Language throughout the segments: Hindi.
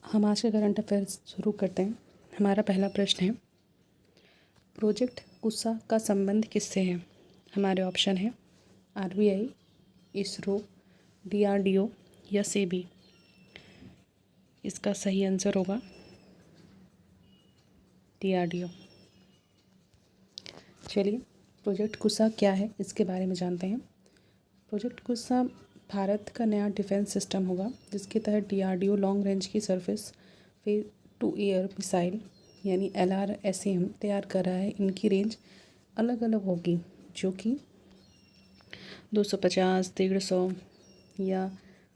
हम आज के करंट अफेयर्स शुरू करते हैं। हमारा पहला प्रश्न है, प्रोजेक्ट कुसा का संबंध किससे है? हमारे ऑप्शन है आरबीआई, इसरो, डीआरडीओ या सेबी। इसका सही आंसर होगा डीआरडीओ। चलिए, प्रोजेक्ट कुसा क्या है इसके बारे में जानते हैं। प्रोजेक्ट कुसा भारत का नया डिफेंस सिस्टम होगा, जिसके तहत डीआरडीओ लॉन्ग रेंज की सरफेस टू एयर मिसाइल यानी LRSAM तैयार कर रहा है। इनकी रेंज अलग अलग होगी, जो कि 250, 150 या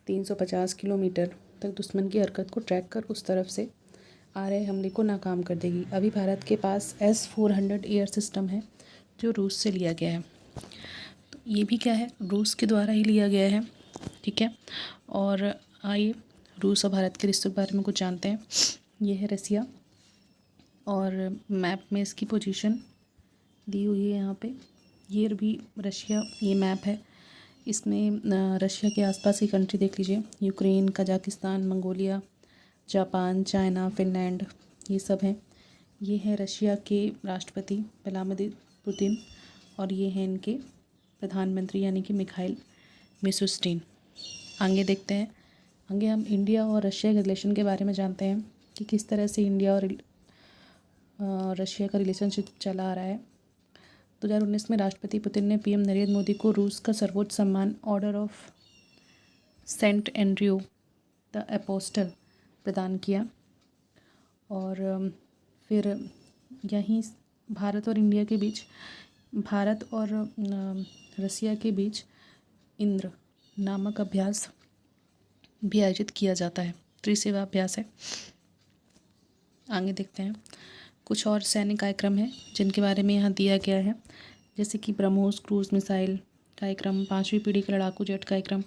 350 किलोमीटर तक दुश्मन की हरकत को ट्रैक कर उस तरफ से आ रहे हमले को नाकाम कर देगी। अभी भारत के पास S-400 एयर सिस्टम है, जो रूस से लिया गया है। तो ये भी क्या है, रूस के द्वारा ही लिया गया है, ठीक है। और आइए रूस और भारत के रिश्तों के बारे में कुछ जानते हैं। ये है रसिया, और मैप में इसकी पोजीशन दी हुई है यहाँ पे। ये भी रशिया, ये मैप है। इसमें रशिया के आसपास की कंट्री देख लीजिए, Ukraine, Kazakhstan, Mongolia, Japan, China, Finland, ये सब हैं। ये है रशिया के राष्ट्रपति व्लादिमीर पुतिन, और ये हैं इनके प्रधानमंत्री यानी कि मिखाइल मिशुस्टिन। आगे देखते हैं। आगे हम इंडिया और रशिया के रिलेशन के बारे में जानते हैं कि किस तरह से इंडिया और रशिया का रिलेशनशिप चला आ रहा है। 2019 में राष्ट्रपति पुतिन ने पीएम नरेंद्र मोदी को रूस का सर्वोच्च सम्मान order of Saint Andrew the apostle प्रदान किया। और फिर यहीं भारत और इंडिया के बीच, भारत और रसिया के बीच इंद्र नामक अभ्यास भी आयोजित किया जाता है। त्रिसेवा अभ्यास है। आगे देखते हैं। कुछ और सैन्य कार्यक्रम हैं जिनके बारे में यहाँ दिया गया है, जैसे कि ब्रह्मोस क्रूज मिसाइल कार्यक्रम, 5वीं पीढ़ी का लड़ाकू जेट कार्यक्रम,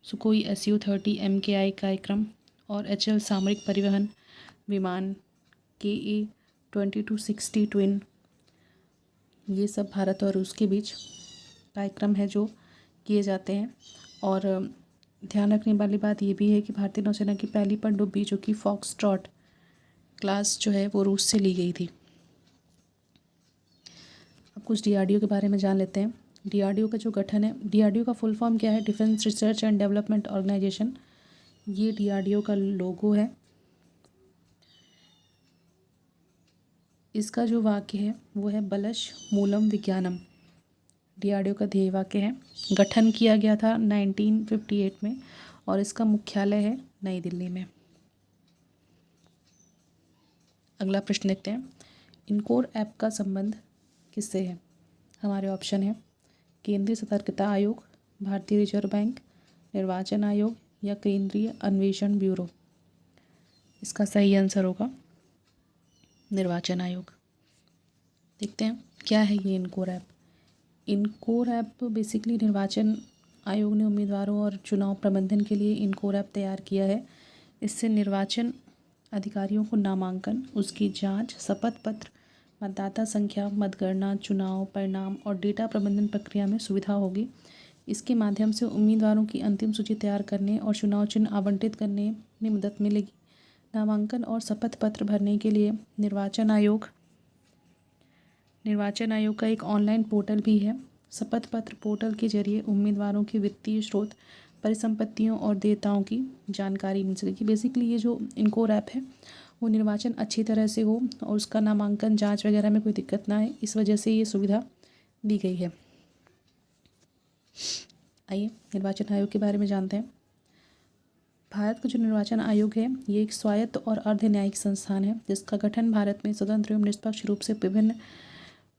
सुखोई Su-30 MKI कार्यक्रम और HAL सामरिक परिवहन विमान KA-2260 ट्विन। ये सब भारत और रूस के बीच कार्यक्रम है जो किए जाते हैं। और ध्यान रखने वाली बात ये भी है कि भारतीय नौसेना की पहली पनडुब्बी, जो कि फॉक्सट्रॉट क्लास जो है, वो रूस से ली गई थी। अब कुछ डीआरडीओ के बारे में जान लेते हैं। डीआरडीओ का जो गठन है, डीआरडीओ का फुल फॉर्म क्या है? Defence research and development organisation. ये डीआरडीओ का लोगो है। इसका जो वाक्य है वो है बलश मूलम विज्ञानम। डीआरडीओ का ध्येय वाक्य है। गठन किया गया था 1958 में, और इसका मुख्यालय है नई दिल्ली में। अगला प्रश्न देखते हैं। इनकोर ऐप का संबंध किससे है? हमारे ऑप्शन है केंद्रीय सतर्कता आयोग, भारतीय रिजर्व बैंक, निर्वाचन आयोग या केंद्रीय अन्वेषण ब्यूरो। इसका सही आंसर होगा निर्वाचन आयोग। देखते हैं क्या है ये इनकोर ऐप। इनकोर ऐप बेसिकली निर्वाचन आयोग ने उम्मीदवारों और चुनाव प्रबंधन के लिए इनकोर ऐप तैयार किया है। इससे निर्वाचन अधिकारियों को नामांकन, उसकी जांच, शपथ पत्र, मतदाता संख्या, मतगणना, चुनाव परिणाम और डेटा प्रबंधन प्रक्रिया में सुविधा होगी। इसके माध्यम से उम्मीदवारों की अंतिम सूची तैयार करने और चुनाव चिन्ह आवंटित करने में मदद मिलेगी। नामांकन और शपथ पत्र भरने के लिए निर्वाचन आयोग का एक ऑनलाइन पोर्टल भी है। शपथ पत्र पोर्टल के जरिए उम्मीदवारों के वित्तीय स्रोत, परिसंपत्तियों और देयताओं की जानकारी मिल सकेगी। बेसिकली ये जो इनकोर ऐप है वो निर्वाचन अच्छी तरह से हो और उसका नामांकन, जांच वगैरह में कोई दिक्कत ना आए, इस वजह से ये सुविधा दी गई है। आइए निर्वाचन आयोग के बारे में जानते हैं। भारत का जो निर्वाचन आयोग है ये एक स्वायत्त और अर्ध न्यायिक संस्थान है, जिसका गठन भारत में स्वतंत्र एवं निष्पक्ष रूप से विभिन्न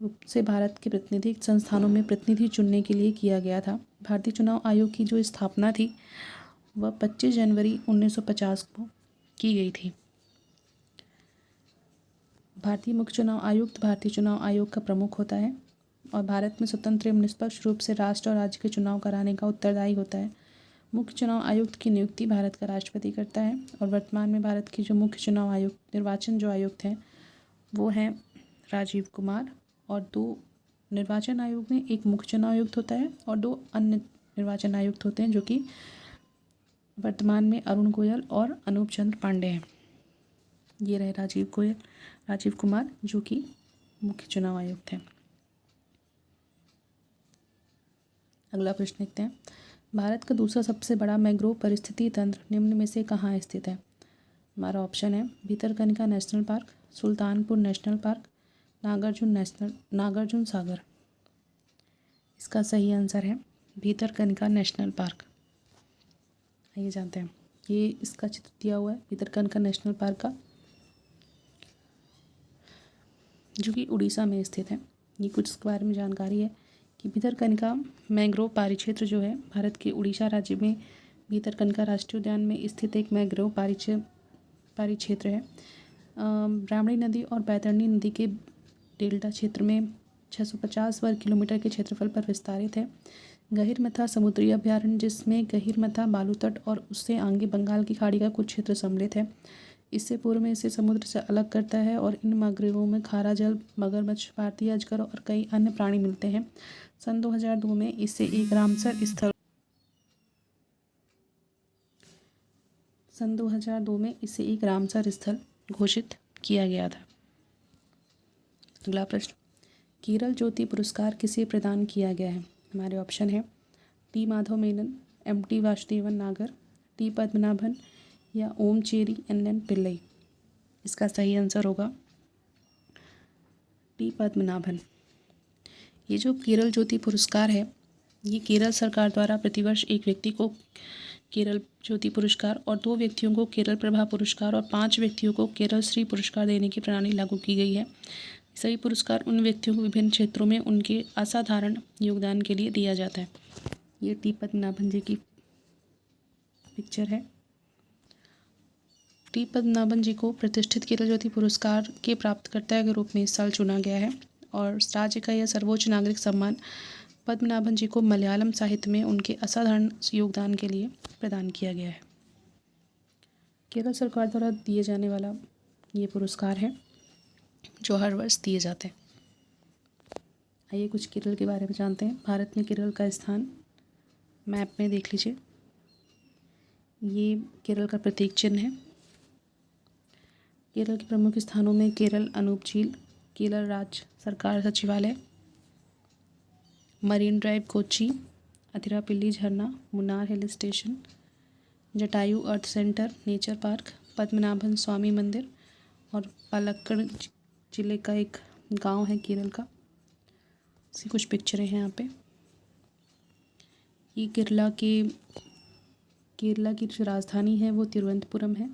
रूप से भारत के प्रतिनिधि संस्थानों में प्रतिनिधि चुनने के लिए किया गया था। भारतीय चुनाव आयोग की जो स्थापना थी वह 25 जनवरी 1950 को की गई थी। भारतीय मुख्य चुनाव आयुक्त भारतीय चुनाव आयोग का प्रमुख होता है और भारत में स्वतंत्र एवं निष्पक्ष रूप से राष्ट्र और राज्य के चुनाव कराने का उत्तरदायी होता है। मुख्य चुनाव आयुक्त की नियुक्ति भारत का राष्ट्रपति करता है, और वर्तमान में भारत के जो मुख्य चुनाव आयुक्त, निर्वाचन जो आयुक्त हैं वो हैं राजीव कुमार, और 2 निर्वाचन आयोग में एक मुख्य चुनाव आयुक्त होता है और 2 अन्य निर्वाचन आयुक्त होते हैं, जो कि वर्तमान में अरुण गोयल और अनूप चंद्र पांडे हैं। ये रहे राजीव कुमार, जो कि मुख्य चुनाव आयुक्त हैं। अगला प्रश्न देखते हैं। भारत का दूसरा सबसे बड़ा मैंग्रोव परिस्थिति तंत्र निम्न में से कहाँ स्थित है? हमारा ऑप्शन है Bhitarkanika national park, Sultanpur national park, Nagarjun Sagar. इसका सही आंसर है भितरकनिका नेशनल पार्क। आइए जानते हैं, ये इसका चित्र दिया हुआ है भितरकनिका नेशनल पार्क का, जो कि उड़ीसा में स्थित है। ये कुछ इसके बारे में जानकारी है कि भितरकनिका मैंग्रोव पारिक्षेत्र जो है भारत के उड़ीसा राज्य में भितरकनिका राष्ट्रीय उद्यान में स्थित एक मैंग्रोव पारिक्षेत्र है। ब्राह्मणी नदी और बैतरणी नदी के डेल्टा क्षेत्र में 650 वर्ग किलोमीटर के क्षेत्रफल पर विस्तारित है। गहीरमथा समुद्री अभयारण्य, जिसमें गहीरमथा बालू तट और उससे आगे बंगाल की खाड़ी का कुछ क्षेत्र सम्मिलित है, इससे पूर्व में इसे समुद्र से अलग करता है और इन मैंग्रोवों में खारा जल, मगरमच्छ, भारतीय अजगर और कई अन्य प्राणी मिलते हैं। सन 2002 में इसे एक रामसर स्थल घोषित किया गया था। अगला प्रश्न, केरल ज्योति पुरस्कार किसे प्रदान किया गया है? हमारे ऑप्शन है टी माधव मेनन, एम.टी. वासुदेवन नागर, टी पद्मनाभन या ओम चेरी एन पिल्लई। इसका सही आंसर होगा टी पद्मनाभन। ये जो केरल ज्योति पुरस्कार है, ये केरल सरकार द्वारा प्रतिवर्ष एक व्यक्ति को केरल ज्योति पुरस्कार और 2 व्यक्तियों को केरल प्रभा पुरस्कार और 5 व्यक्तियों को केरल श्री पुरस्कार देने की प्रणाली लागू की गई है। सही पुरस्कार उन व्यक्तियों को विभिन्न क्षेत्रों में उनके असाधारण योगदान के लिए दिया जाता है। ये टी पद्मनाभन जी की पिक्चर है। टी पद्मनाभन जी को प्रतिष्ठित केरल ज्योति पुरस्कार के प्राप्तकर्ता के रूप में इस साल चुना गया है और राज्य का यह सर्वोच्च नागरिक सम्मान पद्मनाभन जी को मलयालम साहित्य में उनके असाधारण योगदान के लिए प्रदान किया गया है। केरल सरकार द्वारा दिए जाने वाला ये पुरस्कार है जो हर वर्ष दिए जाते हैं। आइए कुछ केरल के बारे में जानते हैं। भारत में केरल का स्थान मैप में देख लीजिए, ये केरल का प्रतीक चिन्ह है। केरल के प्रमुख स्थानों में केरल अनूप झील, केरल राज्य सरकार सचिवालय, मरीन ड्राइव कोच्चि, अथिरापल्ली झरना, Munnar hill station, Jatayu earth centre nature park, Padmanabha Swamy मंदिर और पालक्कड़ जिले का एक गांव है केरल का। इसकी कुछ पिक्चरें हैं यहाँ पे। ये केरला की जो राजधानी है वो तिरुवनंतपुरम है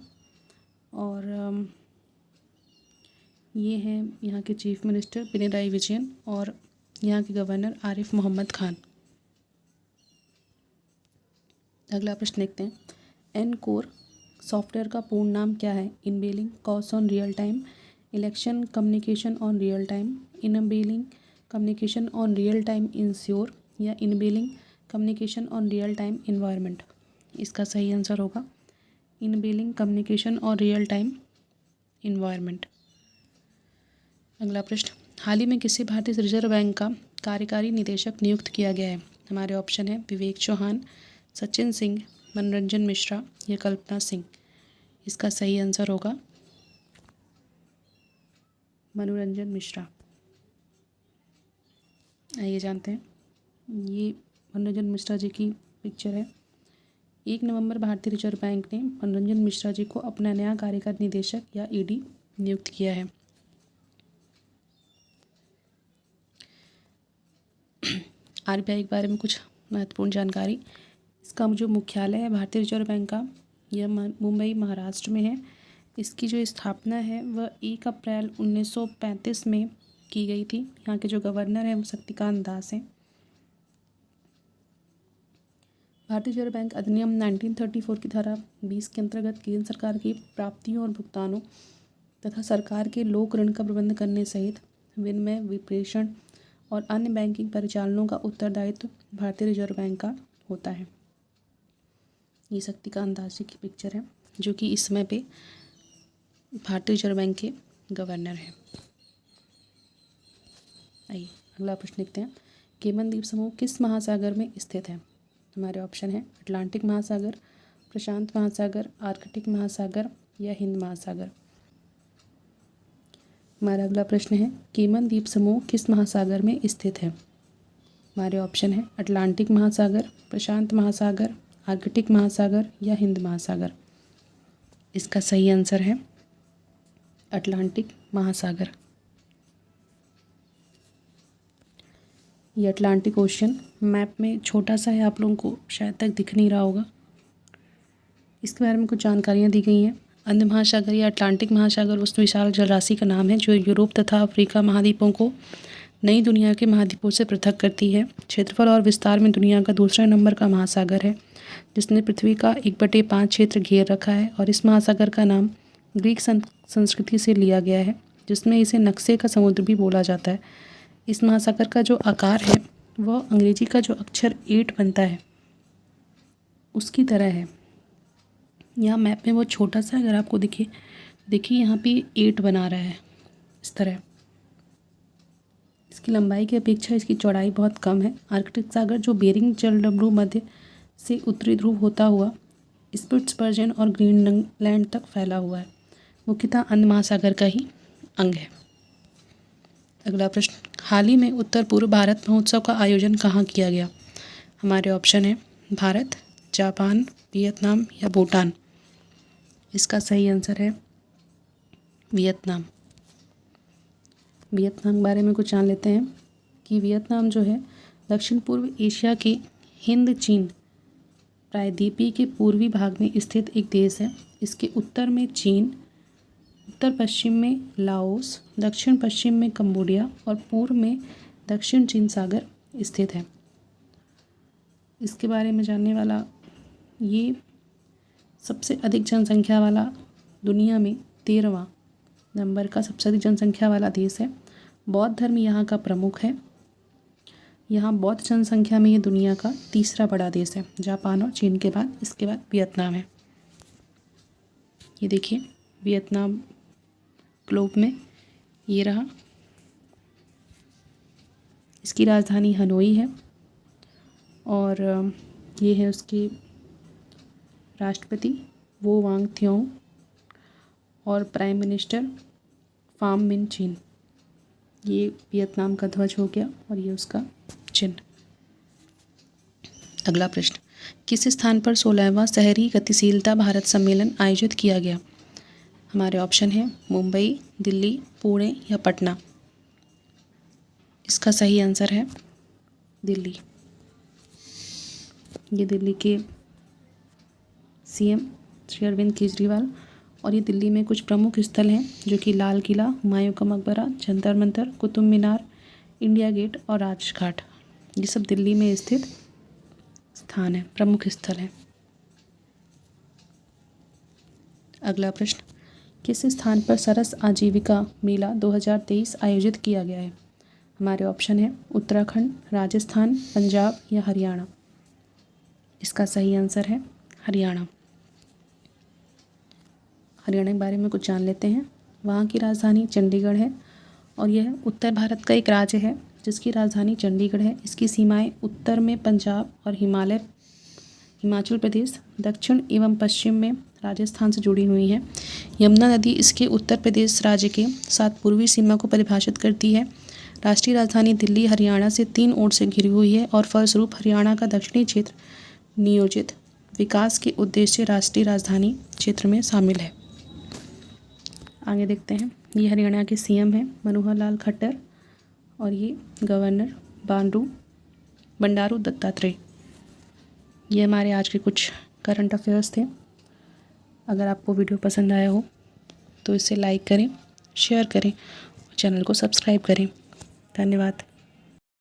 और ये हैं यहाँ के चीफ मिनिस्टर पिनराई विजयन और यहाँ के गवर्नर आरिफ मोहम्मद खान। अगला प्रश्न देखते हैं। एनकोर सॉफ्टवेयर का पूर्ण नाम क्या है? Enabling cause on real time, election communication on real time, enabling communication on real time ensure या enabling communication on real time environment. इसका सही आंसर होगा enabling communication on real time environment. अगला प्रश्न, हाल ही में किसे भारतीय रिजर्व बैंक का कार्यकारी निदेशक नियुक्त किया गया है? हमारे ऑप्शन है विवेक चौहान, सचिन सिंह, मनोरंजन मिश्रा या कल्पना सिंह। इसका सही आंसर होगा मनोरंजन मिश्रा। आइए जानते हैं, ये मनोरंजन मिश्रा जी की पिक्चर है। 1 नवंबर भारतीय रिजर्व बैंक ने मनोरंजन मिश्रा जी को अपना नया कार्यकारी निदेशक या ईडी नियुक्त किया है। आरबीआई के बारे में कुछ महत्वपूर्ण जानकारी। इसका जो मुख्यालय है भारतीय रिजर्व बैंक का, यह मुंबई महाराष्ट्र में है। इसकी जो स्थापना है वह 1 अप्रैल 1935 में की गई थी। यहाँ के जो गवर्नर हैं वो शक्तिकांत दास हैं। भारतीय रिजर्व बैंक अधिनियम 1934 की धारा 20 के अंतर्गत केंद्र सरकार की प्राप्तियों और भुगतानों तथा सरकार के लोक ऋण का प्रबंध करने सहित विनिमय, विप्रेषण और अन्य बैंकिंग परिचालनों का उत्तरदायित्व भारतीय रिजर्व बैंक का होता है। ये शक्तिकांत दास जी की पिक्चर है जो कि इस समय पे भारतीय रिजर्व बैंक के गवर्नर हैं। आइए अगला प्रश्न देखते हैं। केमन द्वीप समूह किस महासागर में स्थित है? हमारे ऑप्शन है अटलांटिक महासागर, प्रशांत महासागर, आर्कटिक महासागर या हिंद महासागर। हमारा अगला प्रश्न है, केमन द्वीप समूह किस महासागर में स्थित है? हमारे ऑप्शन है अटलांटिक महासागर, प्रशांत महासागर, आर्कटिक महासागर या हिंद महासागर। इसका सही आंसर है अटलांटिक महासागर। ये अटलांटिक ओशन मैप में छोटा सा है, आप लोगों को शायद तक दिख नहीं रहा होगा। इसके बारे में कुछ जानकारियाँ दी गई हैं। अंध महासागर या अटलांटिक महासागर उस विशाल जलराशि का नाम है जो यूरोप तथा अफ्रीका महाद्वीपों को नई दुनिया के महाद्वीपों से पृथक करती है। क्षेत्रफल और विस्तार में दुनिया का दूसरा नंबर का महासागर है, जिसने पृथ्वी का 1/5 क्षेत्र घेर रखा है। और इस महासागर का नाम ग्रीक संस्कृति से लिया गया है, जिसमें इसे नक्शे का समुद्र भी बोला जाता है। इस महासागर का जो आकार है वह अंग्रेजी का जो अक्षर 8 बनता है उसकी तरह है। यहाँ मैप में वो छोटा सा, अगर आपको देखिए यहाँ पे 8 बना रहा है इस तरह। इसकी लंबाई की अपेक्षा इसकी चौड़ाई बहुत कम है। आर्कटिक सागर जो बेरिंग जलडमरू मध्य से उत्तरी ध्रुव होता हुआ स्पिट्सबर्जन और ग्रीनलैंड तक फैला हुआ है, मुख्यतः अंध महासागर का ही अंग है। अगला प्रश्न, हाल ही में उत्तर पूर्व भारत महोत्सव का आयोजन कहाँ किया गया? हमारे ऑप्शन है भारत, जापान, वियतनाम या भूटान। इसका सही आंसर है वियतनाम। वियतनाम के बारे में कुछ जान लेते हैं कि वियतनाम जो है दक्षिण पूर्व एशिया के हिंद चीन प्रायद्वीपीय के पूर्वी भाग में स्थित एक देश है। इसके उत्तर में चीन, उत्तर पश्चिम में लाओस, दक्षिण पश्चिम में कंबोडिया और पूर्व में दक्षिण चीन सागर स्थित है। इसके बारे में जानने वाला, ये सबसे अधिक जनसंख्या वाला, दुनिया में 13वां नंबर का सबसे अधिक जनसंख्या वाला देश है। बौद्ध धर्म यहाँ का प्रमुख है। यहाँ बौद्ध जनसंख्या में ये दुनिया का तीसरा बड़ा देश है, जापान और चीन के बाद। इसके बाद वियतनाम है। ये देखिए वियतनाम ग्लोब में ये रहा। इसकी राजधानी हनोई है और ये है उसके राष्ट्रपति वो वांग थ्योंग और प्राइम मिनिस्टर फाम मिन चिन। ये वियतनाम का ध्वज हो गया और ये उसका चिन्ह। अगला प्रश्न, किस स्थान पर 16वां शहरी गतिशीलता भारत सम्मेलन आयोजित किया गया? हमारे ऑप्शन है मुंबई, दिल्ली, पुणे या पटना। इसका सही आंसर है दिल्ली। ये दिल्ली के सीएम श्री अरविंद केजरीवाल, और ये दिल्ली में कुछ प्रमुख स्थल हैं जो कि लाल किला, हुमायूं का मकबरा, जंतर मंतर, कुतुब मीनार, इंडिया गेट और राजघाट। ये सब दिल्ली में स्थित स्थान है, प्रमुख स्थल हैं। अगला प्रश्न, किस स्थान पर सरस आजीविका मेला 2023 आयोजित किया गया है? हमारे ऑप्शन है उत्तराखंड, राजस्थान, पंजाब या हरियाणा। इसका सही आंसर है हरियाणा। हरियाणा के बारे में कुछ जान लेते हैं। वहाँ की राजधानी चंडीगढ़ है और यह उत्तर भारत का एक राज्य है जिसकी राजधानी चंडीगढ़ है। इसकी सीमाएं उत्तर में पंजाब और हिमाचल प्रदेश, दक्षिण एवं पश्चिम में राजस्थान से जुड़ी हुई हैं। यमुना नदी इसके उत्तर प्रदेश राज्य के साथ पूर्वी सीमा को परिभाषित करती है। राष्ट्रीय राजधानी दिल्ली हरियाणा से 3 ओर से घिरी हुई है और फलस्वरूप हरियाणा का दक्षिणी क्षेत्र नियोजित विकास के उद्देश्य राष्ट्रीय राजधानी क्षेत्र में शामिल है। आगे देखते हैं। ये हरियाणा के सीएम हैं मनोहर लाल खट्टर और ये गवर्नर बंडारू दत्तात्रेय। ये हमारे आज के कुछ करंट अफेयर्स थे। अगर आपको वीडियो पसंद आया हो तो इसे लाइक करें, शेयर करें और चैनल को सब्सक्राइब करें। धन्यवाद।